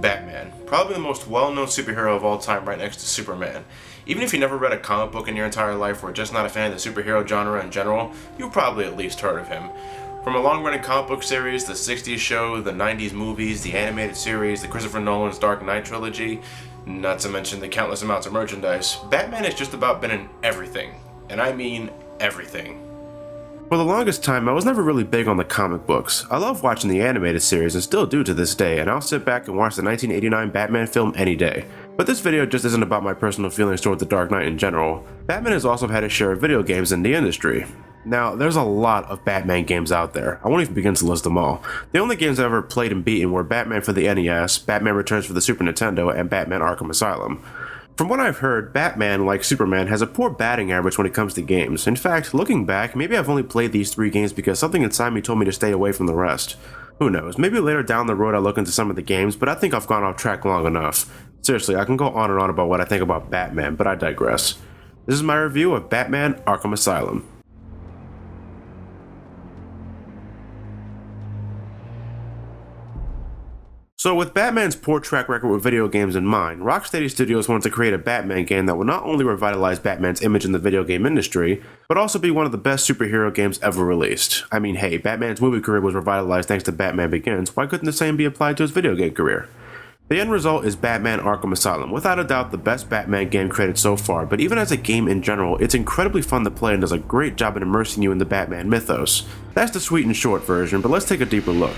Batman, probably the most well-known superhero of all time right next to Superman. Even if you never read a comic book in your entire life or are just not a fan of the superhero genre in general, you've probably at least heard of him. From a long-running comic book series, the 60s show, the 90s movies, the animated series, the Christopher Nolan's Dark Knight trilogy, not to mention the countless amounts of merchandise, Batman has just about been in everything. And I mean everything. For the longest time, I was never really big on the comic books. I love watching the animated series and still do to this day, and I'll sit back and watch the 1989 Batman film any day. But this video just isn't about my personal feelings toward the Dark Knight in general. Batman has also had his share of video games in the industry. Now, there's a lot of Batman games out there. I won't even begin to list them all. The only games I've ever played and beaten were Batman for the NES, Batman Returns for the Super Nintendo, and Batman Arkham Asylum. From what I've heard, Batman, like Superman, has a poor batting average when it comes to games. In fact, looking back, maybe I've only played these 3 games because something inside me told me to stay away from the rest. Who knows, maybe later down the road I'll look into some of the games, but I think I've gone off track long enough. Seriously, I can go on and on about what I think about Batman, but I digress. This is my review of Batman Arkham Asylum. So with Batman's poor track record with video games in mind, Rocksteady Studios wanted to create a Batman game that would not only revitalize Batman's image in the video game industry, but also be one of the best superhero games ever released. I mean, hey, Batman's movie career was revitalized thanks to Batman Begins, why couldn't the same be applied to his video game career? The end result is Batman Arkham Asylum, without a doubt the best Batman game created so far, but even as a game in general, it's incredibly fun to play and does a great job in immersing you in the Batman mythos. That's the sweet and short version, but let's take a deeper look.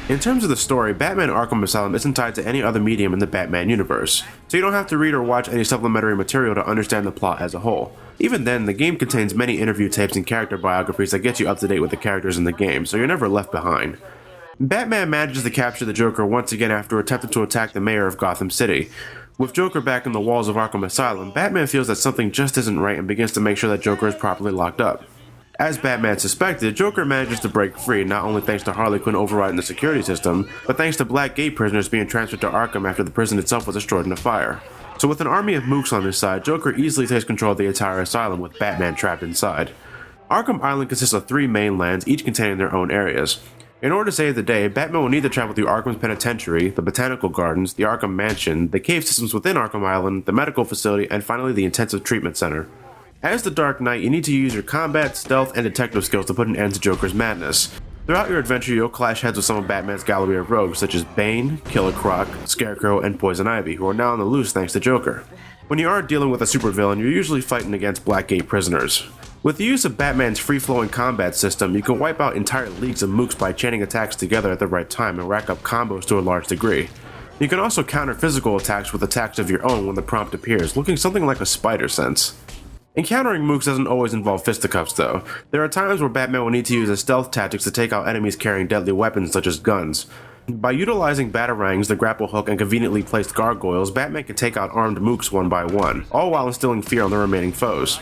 In terms of the story, Batman Arkham Asylum isn't tied to any other medium in the Batman universe, so you don't have to read or watch any supplementary material to understand the plot as a whole. Even then, the game contains many interview tapes and character biographies that get you up to date with the characters in the game, so you're never left behind. Batman manages to capture the Joker once again after attempting to attack the mayor of Gotham City. With Joker back in the walls of Arkham Asylum, Batman feels that something just isn't right and begins to make sure that Joker is properly locked up. As Batman suspected, Joker manages to break free not only thanks to Harley Quinn overriding the security system, but thanks to Black Gate prisoners being transferred to Arkham after the prison itself was destroyed in a fire. So with an army of mooks on his side, Joker easily takes control of the entire asylum with Batman trapped inside. Arkham Island consists of 3 main lands, each containing their own areas. In order to save the day, Batman will need to travel through Arkham's Penitentiary, the Botanical Gardens, the Arkham Mansion, the cave systems within Arkham Island, the medical facility, and finally the Intensive Treatment Center. As the Dark Knight, you need to use your combat, stealth, and detective skills to put an end to Joker's madness. Throughout your adventure, you'll clash heads with some of Batman's gallery of rogues such as Bane, Killer Croc, Scarecrow, and Poison Ivy, who are now on the loose thanks to Joker. When you aren't dealing with a supervillain, you're usually fighting against Blackgate prisoners. With the use of Batman's free-flowing combat system, you can wipe out entire leagues of mooks by chaining attacks together at the right time and rack up combos to a large degree. You can also counter physical attacks with attacks of your own when the prompt appears, looking something like a spider sense. Encountering mooks doesn't always involve fisticuffs though. There are times where Batman will need to use his stealth tactics to take out enemies carrying deadly weapons such as guns. By utilizing batarangs, the grapple hook, and conveniently placed gargoyles, Batman can take out armed mooks one by one, all while instilling fear on the remaining foes.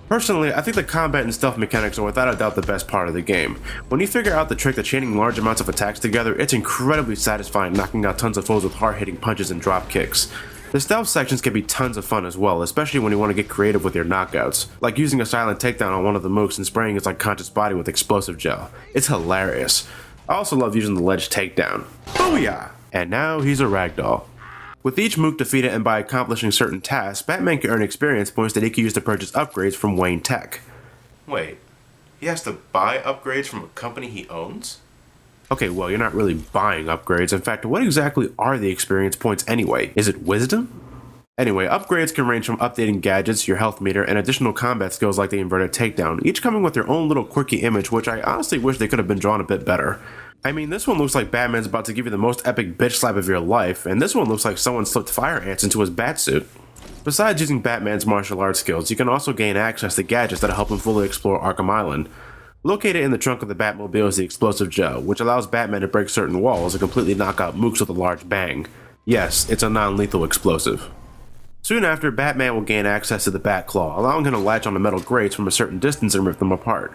Personally, I think the combat and stealth mechanics are without a doubt the best part of the game. When you figure out the trick of chaining large amounts of attacks together, it's incredibly satisfying knocking out tons of foes with hard-hitting punches and drop kicks. The stealth sections can be tons of fun as well, especially when you want to get creative with your knockouts, like using a silent takedown on one of the mooks and spraying its unconscious body with explosive gel. It's hilarious. I also love using the ledge takedown. Booyah! And now he's a ragdoll. With each mook defeated and by accomplishing certain tasks, Batman can earn experience points that he can use to purchase upgrades from Wayne Tech. Wait, he has to buy upgrades from a company he owns? Okay, well, you're not really buying upgrades. In fact, what exactly are the experience points anyway? Is it wisdom? Anyway, upgrades can range from updating gadgets, your health meter, and additional combat skills like the inverted takedown, each coming with their own little quirky image, which I honestly wish they could have been drawn a bit better. I mean, this one looks like Batman's about to give you the most epic bitch slap of your life, and this one looks like someone slipped fire ants into his batsuit. Besides using Batman's martial arts skills, you can also gain access to gadgets that'll help him fully explore Arkham Island. Located in the trunk of the Batmobile is the explosive gel, which allows Batman to break certain walls and completely knock out mooks with a large bang. Yes, it's a non-lethal explosive. Soon after, Batman will gain access to the Batclaw, allowing him to latch onto metal grates from a certain distance and rip them apart.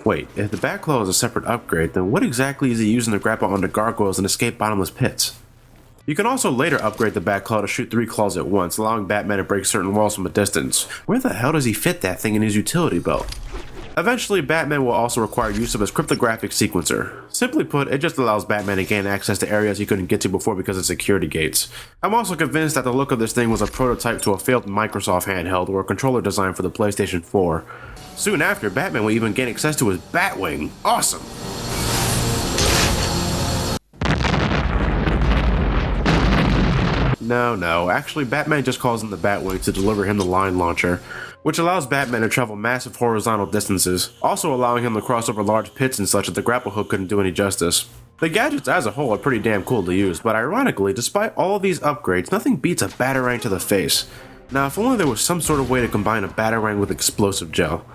Wait, if the Batclaw is a separate upgrade, then what exactly is he using to grapple onto gargoyles and escape bottomless pits? You can also later upgrade the Batclaw to shoot 3 claws at once, allowing Batman to break certain walls from a distance. Where the hell does he fit that thing in his utility belt? Eventually, Batman will also require use of his cryptographic sequencer. Simply put, it just allows Batman to gain access to areas he couldn't get to before because of security gates. I'm also convinced that the look of this thing was a prototype to a failed Microsoft handheld or a controller designed for the PlayStation 4. Soon after, Batman will even gain access to his Batwing. Awesome! No, actually Batman just calls in the Batwing to deliver him the line launcher, which allows Batman to travel massive horizontal distances, also allowing him to cross over large pits and such that the grapple hook couldn't do any justice. The gadgets as a whole are pretty damn cool to use, but ironically, despite all of these upgrades, nothing beats a Batarang to the face. Now, if only there was some sort of way to combine a Batarang with explosive gel.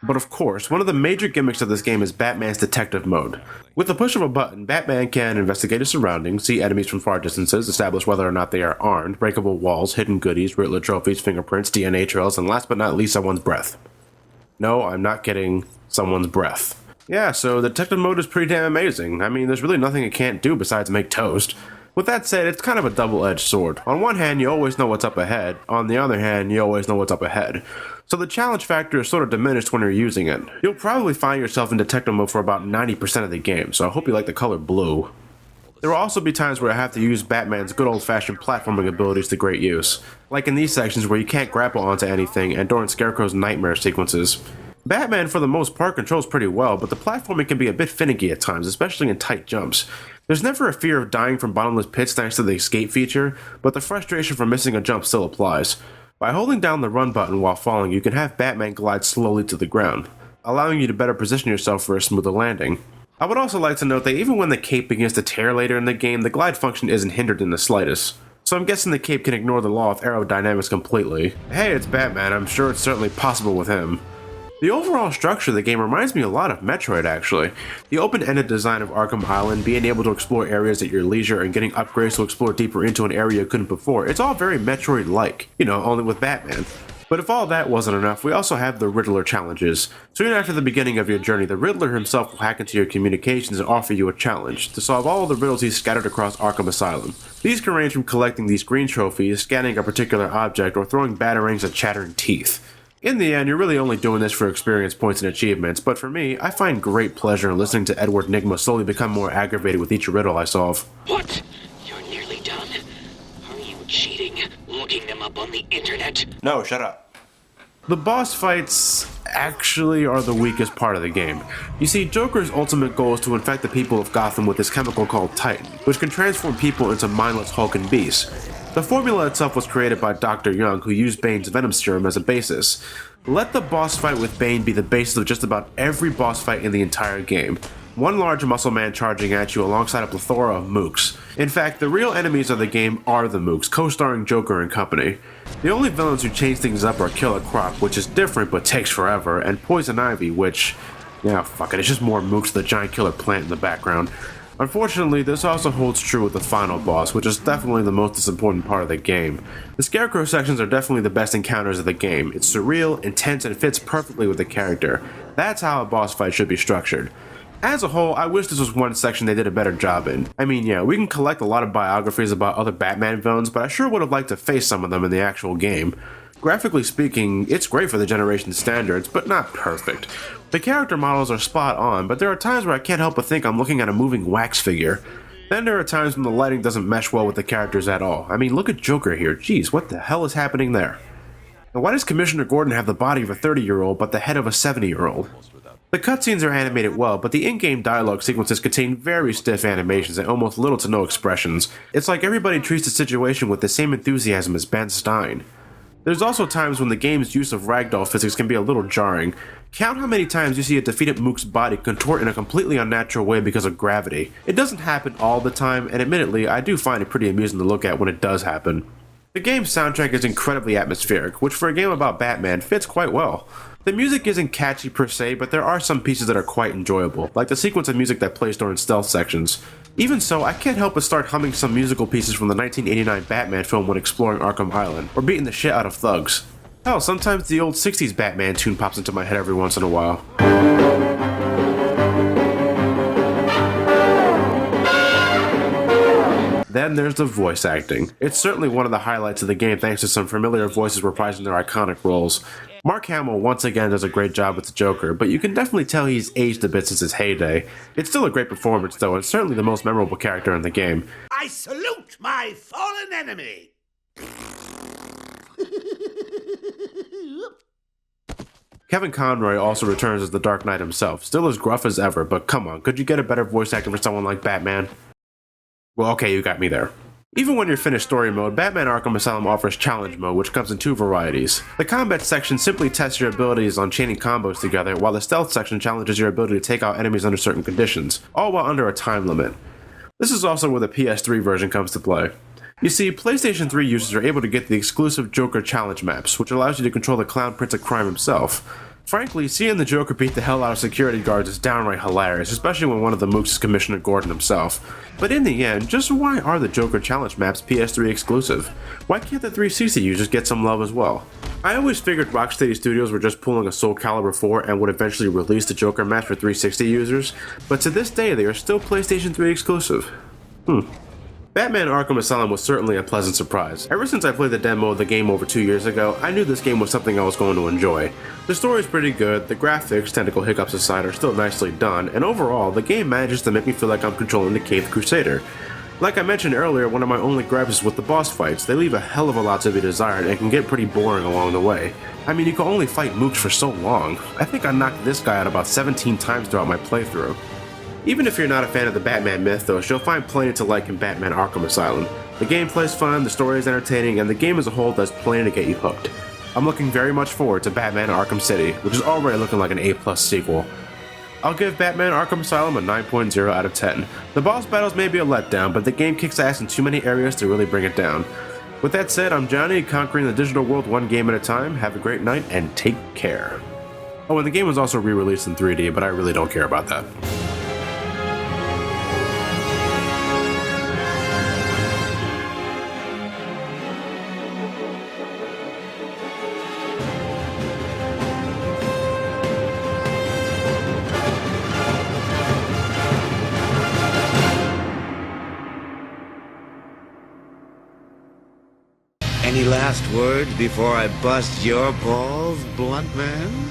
But of course, one of the major gimmicks of this game is Batman's detective mode. With the push of a button, Batman can investigate his surroundings, see enemies from far distances, establish whether or not they are armed, breakable walls, hidden goodies, Riddler trophies, fingerprints, DNA trails, and last but not least, someone's breath. No, I'm not kidding. Someone's breath. Yeah, so the detective mode is pretty damn amazing. I mean, there's really nothing it can't do besides make toast. With that said, it's kind of a double-edged sword. On one hand, you always know what's up ahead. On the other hand, you always know what's up ahead. So the challenge factor is sort of diminished when you're using it. You'll probably find yourself in detective mode for about 90% of the game, so I hope you like the color blue. There will also be times where I have to use Batman's good old-fashioned platforming abilities to great use, like in these sections where you can't grapple onto anything and during Scarecrow's nightmare sequences. Batman for the most part controls pretty well, but the platforming can be a bit finicky at times, especially in tight jumps. There's never a fear of dying from bottomless pits thanks to the escape feature, but the frustration from missing a jump still applies. By holding down the run button while falling, you can have Batman glide slowly to the ground, allowing you to better position yourself for a smoother landing. I would also like to note that even when the cape begins to tear later in the game, the glide function isn't hindered in the slightest. So I'm guessing the cape can ignore the law of aerodynamics completely. Hey, it's Batman, I'm sure it's certainly possible with him. The overall structure of the game reminds me a lot of Metroid, actually. The open-ended design of Arkham Island, being able to explore areas at your leisure and getting upgrades to explore deeper into an area you couldn't before, it's all very Metroid-like, only with Batman. But if all that wasn't enough, we also have the Riddler Challenges. Soon after the beginning of your journey, the Riddler himself will hack into your communications and offer you a challenge to solve all of the riddles he's scattered across Arkham Asylum. These can range from collecting these green trophies, scanning a particular object, or throwing batarangs at chattering teeth. In the end, you're really only doing this for experience points and achievements, but for me, I find great pleasure in listening to Edward Nygma slowly become more aggravated with each riddle I solve. What? You're nearly done. Are you cheating? Looking them up on the internet? No, shut up. The boss fights actually are the weakest part of the game. You see, Joker's ultimate goal is to infect the people of Gotham with this chemical called Titan, which can transform people into mindless hulking beasts. The formula itself was created by Dr. Young, who used Bane's Venom Serum as a basis. Let the boss fight with Bane be the basis of just about every boss fight in the entire game. One large muscle man charging at you alongside a plethora of mooks. In fact, the real enemies of the game are the mooks, co-starring Joker and company. The only villains who change things up are Killer Croc, which is different but takes forever, and Poison Ivy, which, fuck it, it's just more mooks with a giant killer plant in the background. Unfortunately, this also holds true with the final boss, which is definitely the most disappointing part of the game. The Scarecrow sections are definitely the best encounters of the game. It's surreal, intense, and fits perfectly with the character. That's how a boss fight should be structured. As a whole, I wish this was one section they did a better job in. I mean, yeah, we can collect a lot of biographies about other Batman villains, but I sure would have liked to face some of them in the actual game. Graphically speaking, it's great for the generation's standards, but not perfect. The character models are spot on, but there are times where I can't help but think I'm looking at a moving wax figure. Then there are times when the lighting doesn't mesh well with the characters at all. I mean, look at Joker here. Jeez, what the hell is happening there? And why does Commissioner Gordon have the body of a 30-year-old but the head of a 70-year-old? The cutscenes are animated well, but the in-game dialogue sequences contain very stiff animations and almost little to no expressions. It's like everybody treats the situation with the same enthusiasm as Ben Stein. There's also times when the game's use of Ragdoll Physics can be a little jarring. Count how many times you see a defeated Mook's body contort in a completely unnatural way because of gravity. It doesn't happen all the time, and admittedly, I do find it pretty amusing to look at when it does happen. The game's soundtrack is incredibly atmospheric, which for a game about Batman fits quite well. The music isn't catchy per se, but there are some pieces that are quite enjoyable, like the sequence of music that plays during stealth sections. Even so, I can't help but start humming some musical pieces from the 1989 Batman film when exploring Arkham Island, or beating the shit out of thugs. Hell, sometimes the old 60s Batman tune pops into my head every once in a while. Then there's the voice acting. It's certainly one of the highlights of the game thanks to some familiar voices reprising their iconic roles. Mark Hamill once again does a great job with the Joker, but you can definitely tell he's aged a bit since his heyday. It's still a great performance though, and certainly the most memorable character in the game. I salute my fallen enemy! Kevin Conroy also returns as the Dark Knight himself, still as gruff as ever, but come on, could you get a better voice actor for someone like Batman? Well, okay, you got me there. Even when you're finished story mode, Batman Arkham Asylum offers challenge mode, which comes in two varieties. The combat section simply tests your abilities on chaining combos together, while the stealth section challenges your ability to take out enemies under certain conditions, all while under a time limit. This is also where the PS3 version comes to play. You see, PlayStation 3 users are able to get the exclusive Joker challenge maps, which allows you to control the Clown Prince of Crime himself. Frankly, seeing the Joker beat the hell out of security guards is downright hilarious, especially when one of the mooks is Commissioner Gordon himself. But in the end, just why are the Joker challenge maps PS3 exclusive? Why can't the 360 users get some love as well? I always figured Rocksteady Studios were just pulling a Soulcalibur 4 and would eventually release the Joker maps for 360 users, but to this day they are still PlayStation 3 exclusive. Batman Arkham Asylum was certainly a pleasant surprise. Ever since I played the demo of the game over 2 years ago, I knew this game was something I was going to enjoy. The story is pretty good, the graphics, technical hiccups aside, are still nicely done, and overall, the game manages to make me feel like I'm controlling the Caped Crusader. Like I mentioned earlier, one of my only gripes is with the boss fights. They leave a hell of a lot to be desired and can get pretty boring along the way. I mean, you can only fight mooks for so long. I think I knocked this guy out about 17 times throughout my playthrough. Even if you're not a fan of the Batman mythos, you'll find plenty to like in Batman Arkham Asylum. The gameplay's fun, the story is entertaining, and the game as a whole does plenty to get you hooked. I'm looking very much forward to Batman Arkham City, which is already looking like an A+ sequel. I'll give Batman Arkham Asylum a 9.0 out of 10. The boss battles may be a letdown, but the game kicks ass in too many areas to really bring it down. With that said, I'm Johnny, conquering the digital world one game at a time. Have a great night, and take care. Oh, and the game was also re-released in 3D, but I really don't care about that. Any last words before I bust your balls, blunt man?